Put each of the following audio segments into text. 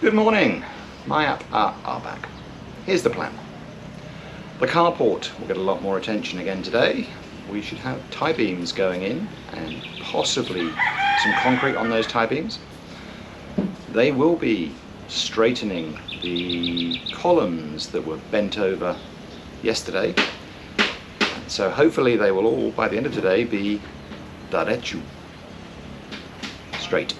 Good morning, my app are back. Here's the plan. The carport will get a lot more attention again today. We should have tie beams going in and possibly some concrete on those tie beams. They will be straightening the columns that were bent over yesterday. So hopefully they will all, by the end of today, be derecho, straight.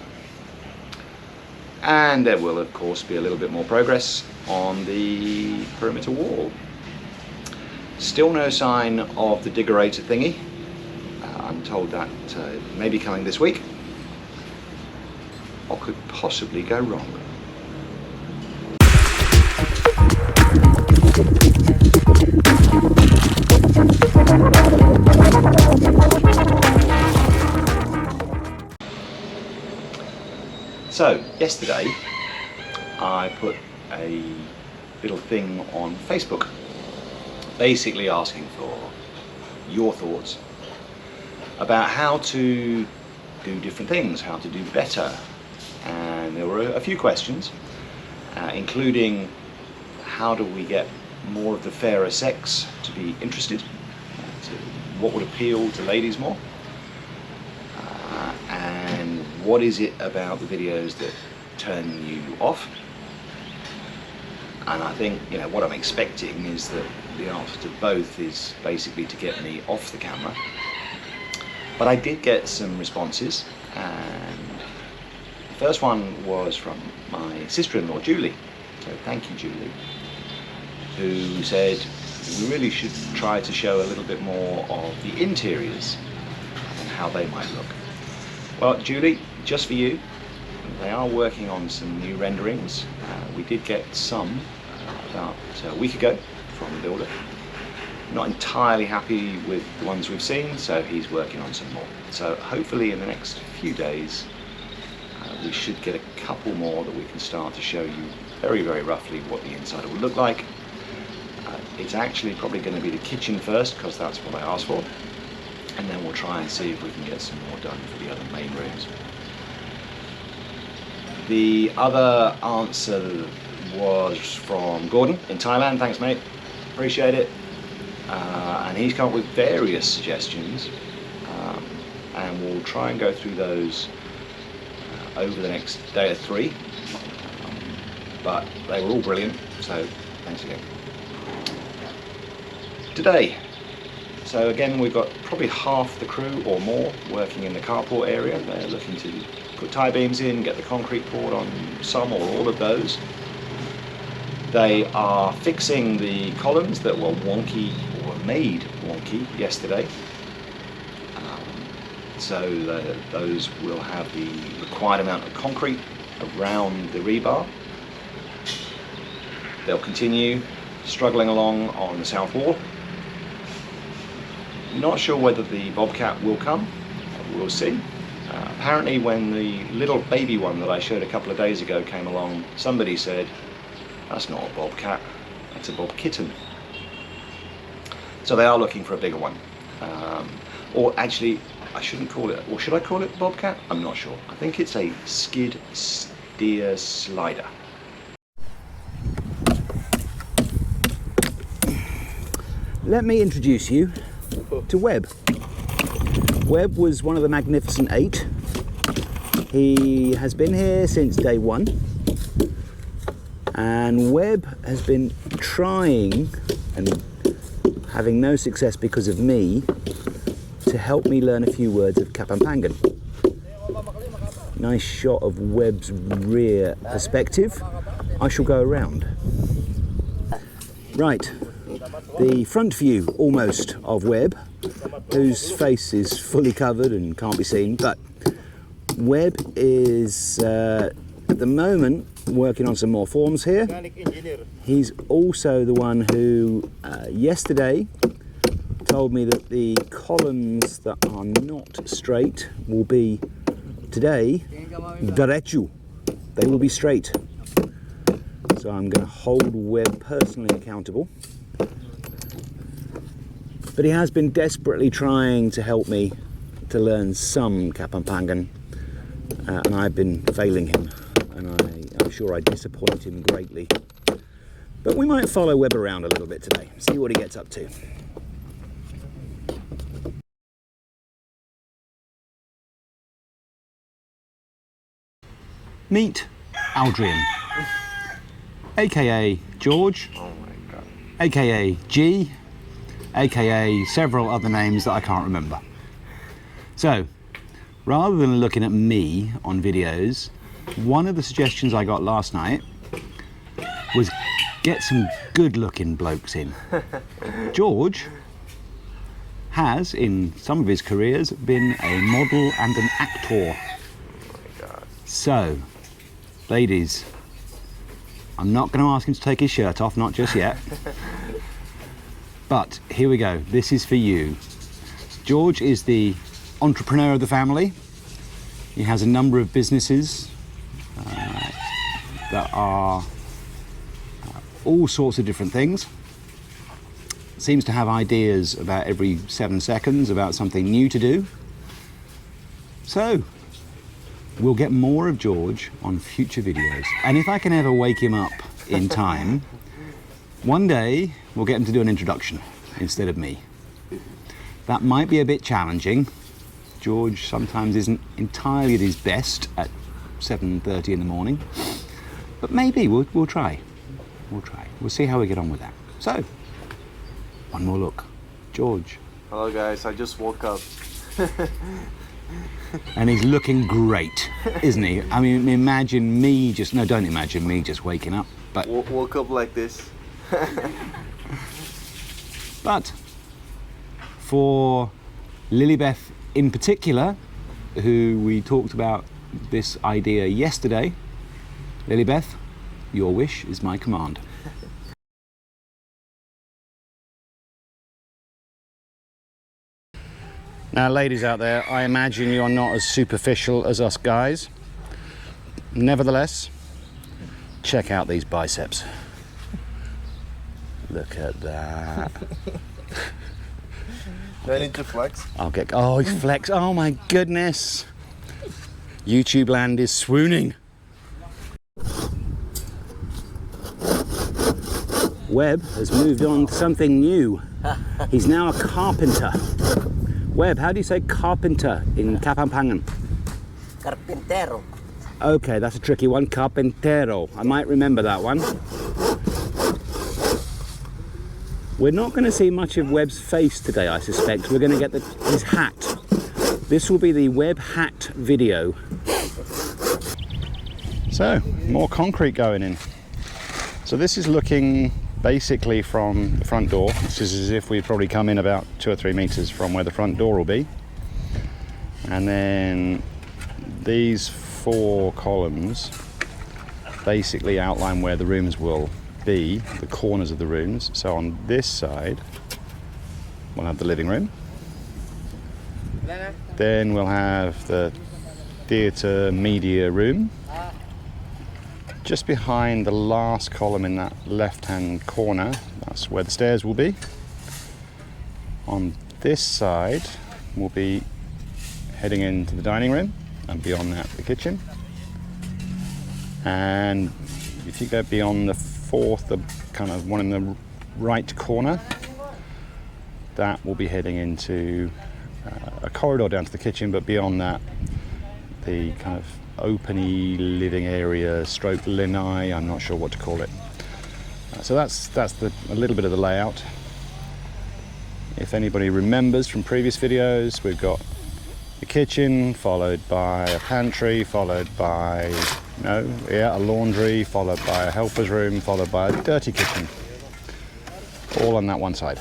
And there will of course be a little bit more progress on the perimeter wall. Still no sign of the diggerator thingy. I'm told that may be coming this week. What could possibly go wrong? So, yesterday I put a little thing on Facebook basically asking for your thoughts about how to do different things, how to do better. And there were a few questions, including how do we get more of the fairer sex to be interested, what would appeal to ladies more, and what is it about the videos that turn you off. And I think, you know, what I'm expecting is that the answer to both is basically to get me off the camera. But I did get some responses, and the first one was from my sister-in-law Julie, so thank you Julie, who said we really should try to show a little bit more of the interiors and how they might look. Well, Julie, just for you, they are working on some new renderings. We did get some about a week ago from the builder. Not entirely happy with the ones we've seen, so he's working on some more. So hopefully in the next few days we should get a couple more that we can start to show you very, very roughly what the inside will look like. It's actually probably going to be the kitchen first, because that's what I asked for, and then we'll try and see if we can get some more done for the other main rooms. The other answer was from Gordon in Thailand. Thanks mate, appreciate it. And he's come up with various suggestions, and we'll try and go through those over the next day or three, but they were all brilliant, so thanks again. Today, so again we've got probably half the crew or more working in the carport area. They're looking to put tie beams in, get the concrete poured on some or all of those. They are fixing the columns that were wonky or made wonky yesterday. So those will have the required amount of concrete around the rebar. They'll continue struggling along on the south wall. Not sure whether the bobcat will come, we'll see. Apparently when the little baby one that I showed a couple of days ago came along, somebody said, that's not a bobcat, that's a bob kitten. So they are looking for a bigger one. Or actually, I shouldn't call it, or should I call it bobcat? I'm not sure. I think it's a skid steer slider. Let me introduce you to Webb. Webb was one of the Magnificent Eight. He has been here since day one, and Webb has been trying and having no success because of me to help me learn a few words of Kapampangan. Nice shot of Webb's rear perspective. I shall go around. Right, the front view almost of Webb, whose face is fully covered and can't be seen, but Webb is at the moment working on some more forms here. He's also the one who yesterday told me that the columns that are not straight will be today derecho. They will be straight. So I'm going to hold Webb personally accountable. But he has been desperately trying to help me to learn some Kapampangan, and I've been failing him. And I'm sure I disappoint him greatly. But we might follow Webb around a little bit today, see what he gets up to. Meet Aldrian, aka George, Oh my god. aka G, aka several other names that I can't remember. So, rather than looking at me on videos, one of the suggestions I got last night was get some good looking blokes in. George has, in some of his careers, been a model and an actor. Oh my god. So, ladies, I'm not going to ask him to take his shirt off, not just yet. But here we go, this is for you. George is the entrepreneur of the family. He has a number of businesses that are all sorts of different things. Seems to have ideas about every 7 seconds about something new to do. So, we'll get more of George on future videos. And if I can ever wake him up in time, one day we'll get him to do an introduction instead of me. That might be a bit challenging. George sometimes isn't entirely at his best at 7:30 in the morning, but maybe we'll try. We'll try. We'll see how we get on with that. So, one more look. George. Hello guys, I just woke up. And he's looking great, isn't he? I mean, imagine me just... No, don't imagine me just waking up, but... Woke up like this. But for Lilybeth in particular, who we talked about this idea yesterday, Lilybeth, your wish is my command. Now, ladies out there, I imagine you're not as superficial as us guys. Nevertheless, check out these biceps. Look at that. Do I need to flex? I'll get... Oh, he's flex. Oh my goodness. YouTube land is swooning. Webb has moved on to something new. He's now a carpenter. Webb, how do you say carpenter in Kapampangan? Carpintero. Okay, that's a tricky one. Carpintero. I might remember that one. We're not going to see much of Webb's face today, I suspect. We're going to get his hat. This will be the Webb hat video. So, more concrete going in. So this is looking basically from the front door. This is as if we've probably come in about 2 or 3 meters from where the front door will be. And then these 4 columns basically outline where the rooms will be, the corners of the rooms. So on this side, we'll have the living room. Then we'll have the theatre media room. Just behind the last column in that left-hand corner, that's where the stairs will be. On this side, we'll be heading into the dining room, and beyond that, the kitchen. And if you go beyond the 4th, the kind of one in the right corner, that will be heading into a corridor down to the kitchen, but beyond that, the kind of openy living area, stroke lanai, I'm not sure what to call it. So that's a little bit of the layout. If anybody remembers from previous videos, we've got the kitchen, followed by a pantry, followed by a laundry, followed by a helper's room, followed by a dirty kitchen. All on that one side.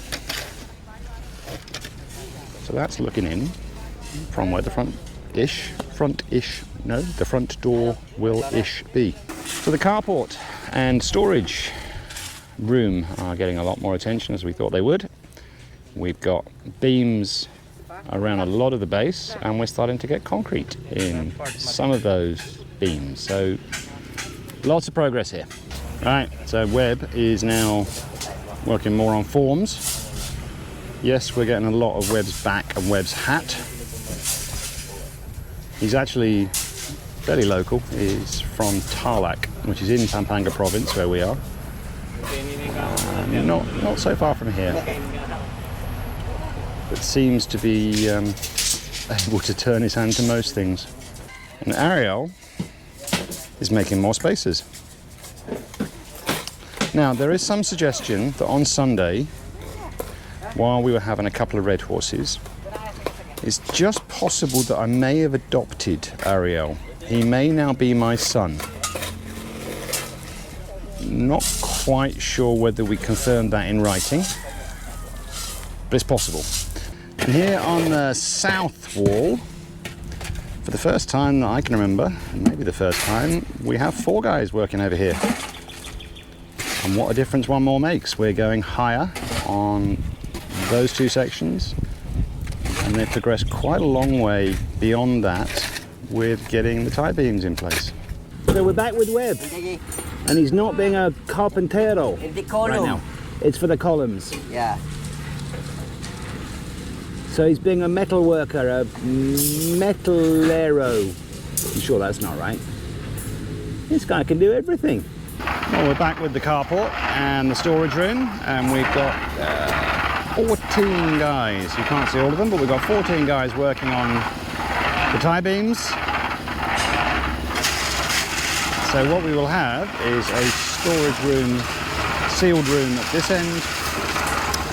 So that's looking in from where the front door will-ish be. So the carport and storage room are getting a lot more attention, as we thought they would. We've got beams around a lot of the base, and we're starting to get concrete in some of those beams. So lots of progress here. Right, so Webb is now working more on forms. Yes, we're getting a lot of Webb's back and Webb's hat. He's actually fairly local. He's from Tarlac which is in Pampanga province where we are. Not so far from here, but seems to be able to turn his hand to most things. And Ariel is making more spaces. Now, there is some suggestion that on Sunday, while we were having a couple of red horses, it's just possible that I may have adopted Ariel. He may now be my son. Not quite sure whether we confirmed that in writing, but it's possible. And here on the south wall, for the first time that I can remember, maybe the first time, we have 4 guys working over here. And what a difference one more makes. We're going higher on those 2 sections, and they've progressed quite a long way beyond that with getting the tie beams in place. So we're back with Webb. And he's not being a carpintero In the column. right now. It's for the columns. Yeah. So he's being a metal worker, a metalero. I'm sure that's not right. This guy can do everything. Well, we're back with the carport and the storage room, and we've got 14 guys. You can't see all of them, but we've got 14 guys working on the tie beams. So what we will have is a storage room, sealed room at this end,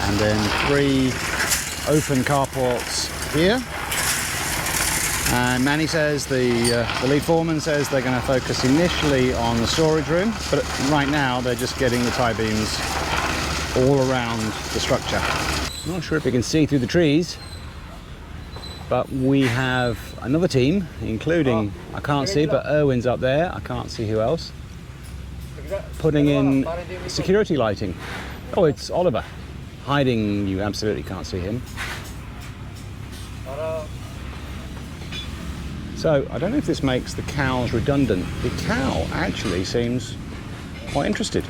and then 3 open carports here. And Manny says, the lead foreman says they're going to focus initially on the storage room, but right now they're just getting the tie beams all around the structure. I'm not sure if you can see through the trees, but we have another team, including, I can't see, but Erwin's up there, I can't see who else, putting in security lighting. Oh, it's Oliver. Hiding, you absolutely can't see him. So, I don't know if this makes the cows redundant. The cow actually seems quite interested.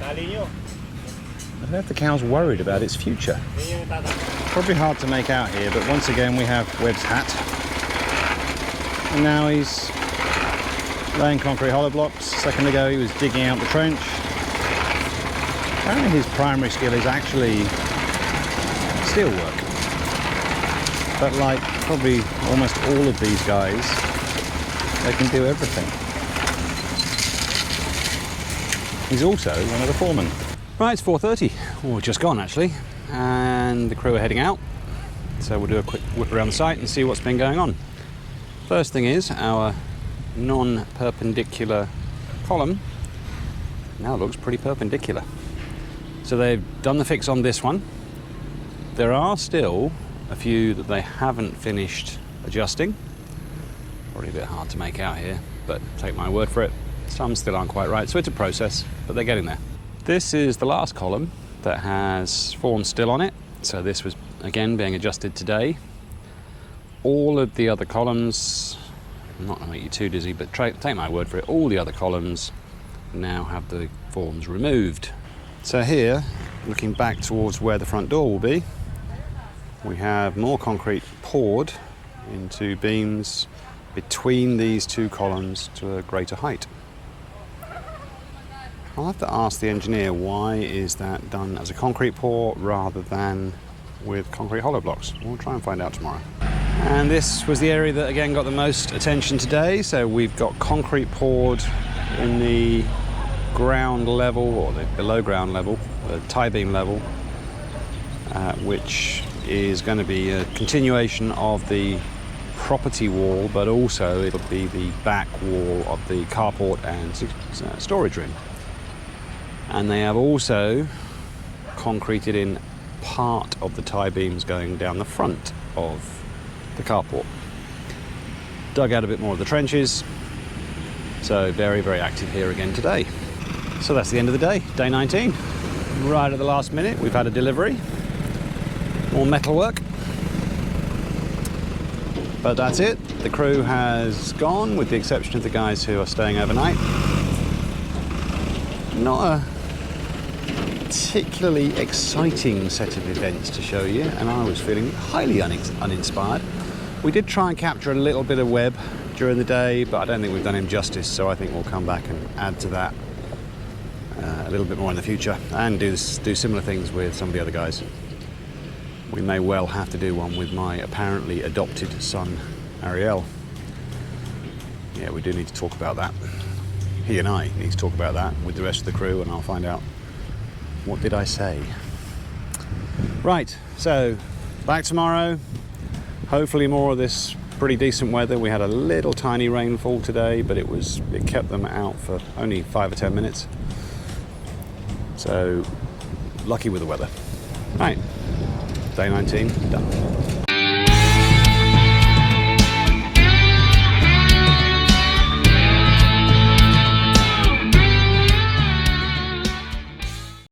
I don't know if the cow's worried about its future. Probably hard to make out here, but once again we have Webb's hat. And now he's laying concrete hollow blocks. A second ago he was digging out the trench. Apparently his primary skill is actually steel work. But like probably almost all of these guys, they can do everything. He's also one of the foremen. Right, it's 4:30, or just gone actually, and the crew are heading out. So we'll do a quick whip around the site and see what's been going on. First thing is our non-perpendicular column now looks pretty perpendicular. So they've done the fix on this one. There are still a few that they haven't finished adjusting. Probably a bit hard to make out here, but take my word for it, some still aren't quite right. So it's a process, but they're getting there. This is the last column that has form still on it. So this was again being adjusted today. All of the other columns, I'm not going to make you too dizzy, but take my word for it, all the other columns now have the forms removed. So here, looking back towards where the front door will be, we have more concrete poured into beams between these 2 columns to a greater height. I'll have to ask the engineer, why is that done as a concrete pour rather than with concrete hollow blocks? We'll try and find out tomorrow. And this was the area that again got the most attention today. So we've got concrete poured in the ground level, or the below ground level, the tie beam level, which is going to be a continuation of the property wall, but also it'll be the back wall of the carport and storage room. And they have also concreted in part of the tie beams going down the front of the carport. Dug out a bit more of the trenches, so very, very active here again today. So that's the end of the day, day 19. Right at the last minute, we've had a delivery. More metal work. But that's it. The crew has gone, with the exception of the guys who are staying overnight. Not a particularly exciting set of events to show you, and I was feeling highly uninspired. We did try and capture a little bit of Webb during the day, but I don't think we've done him justice, so I think we'll come back and add to that a little bit more in the future and do similar things with some of the other guys. We may well have to do one with my apparently adopted son, Ariel. Yeah, we do need to talk about that. He and I need to talk about that with the rest of the crew, and I'll find out what did I say. Right, so back tomorrow. Hopefully more of this pretty decent weather. We had a little tiny rainfall today, but it kept them out for only 5 or 10 minutes. So lucky with the weather. Right, day 19 done.